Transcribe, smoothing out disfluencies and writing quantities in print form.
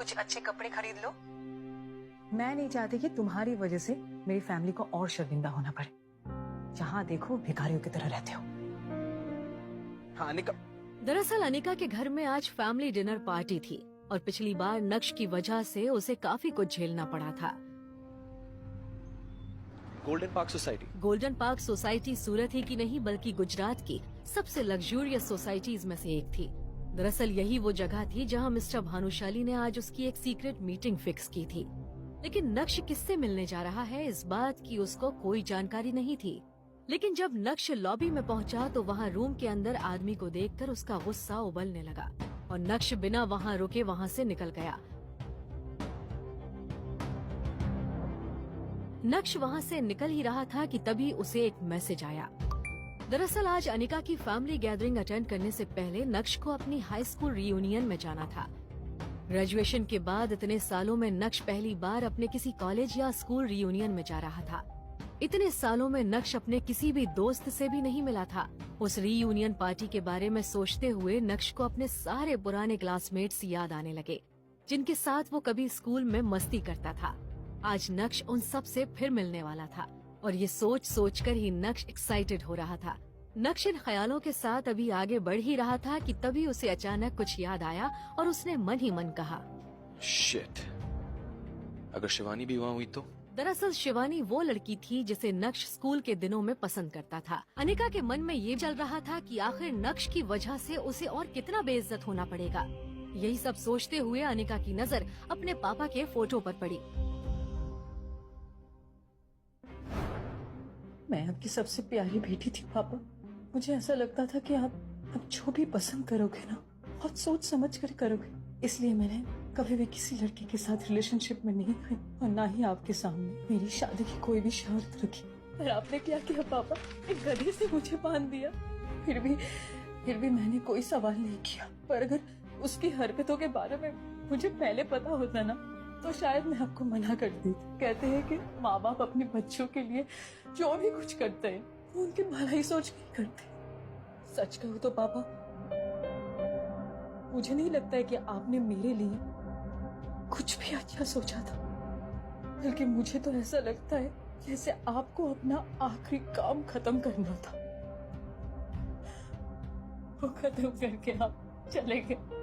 कुछ अच्छे कपड़े खरीद लो। मैं नहीं चाहती कि तुम्हारी वजह से मेरी फैमिली को और शर्मिंदा होना पड़े। जहाँ देखो भिखारियों की तरह रहते हो। हाँ अनिका। दरअसल अनिका के घर में आज फैमिली डिनर पार्टी थी और पिछली बार नक्श की वजह से उसे काफी कुछ झेलना पड़ा था। गोल्डन पार्क सोसाइटी सूरत ही की नहीं बल्कि गुजरात की सबसे लग्जूरियस सोसाइटीज में से एक थी। दरअसल यही वो जगह थी जहां मिस्टर भानुशाली ने आज उसकी एक सीक्रेट मीटिंग फिक्स की थी। लेकिन नक्श किससे मिलने जा रहा है इस बात की उसको कोई जानकारी नहीं थी। लेकिन जब नक्श लॉबी में पहुंचा तो वहां रूम के अंदर आदमी को देखकर उसका गुस्सा उबलने लगा और नक्श बिना वहां रुके वहां से निकल गया। नक्श वहां से निकल ही रहा था कि तभी उसे एक मैसेज आया। दरअसल आज अनिका की फैमिली गैदरिंग अटेंड करने से पहले नक्श को अपनी हाई स्कूल रियूनियन में जाना था। ग्रेजुएशन के बाद इतने सालों में नक्श पहली बार अपने किसी कॉलेज या स्कूल रियूनियन में जा रहा था। इतने सालों में नक्श अपने किसी भी दोस्त से भी नहीं मिला था। उस रीयूनियन पार्टी के बारे में सोचते हुए नक्श को अपने सारे पुराने क्लासमेट्स याद आने लगे जिनके साथ वो कभी स्कूल में मस्ती करता था। आज नक्श उन सब से फिर मिलने वाला था और ये सोच कर ही नक्श एक्साइटेड हो रहा था। नक्श इन ख्यालों के साथ अभी आगे बढ़ ही रहा था कि तभी उसे अचानक कुछ याद आया और उसने मन ही मन कहा, शिट, अगर शिवानी भी वहाँ हुई तो? दरअसल शिवानी वो लड़की थी जिसे नक्श स्कूल के दिनों में पसंद करता था। अनिका के मन में ये चल रहा था कि आखिर नक्श की वजह से उसे और कितना बेइज्जत होना पड़ेगा। यही सब सोचते हुए अनिका की नजर अपने पापा के फोटो पर पड़ी। मैं आपकी सबसे प्यारी बेटी थी पापा। मुझे ऐसा लगता था कि आप जो भी पसंद करोगे ना बहुत सोच समझ कर करोगे, इसलिए मैंने कभी भी किसी लड़के के साथ रिलेशनशिप में नहीं आई और ना ही आपके सामने मेरी शादी की कोई भी शर्त रखी। पर आपने क्या किया पापा, एक गधे से मुझे बांध दिया। फिर भी मैंने कोई सवाल नहीं किया। पर अगर उसकी हरकतों के बारे में मुझे पहले पता होता ना तो शायद मैं आपको मना कर देती। कहते हैं कि माँ बाप अपने बच्चों के लिए जो भी कुछ करते हैं वो उनकी भलाई सोच के करते। सच कहूँ तो पापा, मुझे नहीं लगता है कि आपने मेरे लिए कुछ भी अच्छा सोचा था, बल्कि मुझे तो ऐसा लगता है जैसे आपको अपना आखिरी काम खत्म करना था। वो खत्म करके आप चले गए।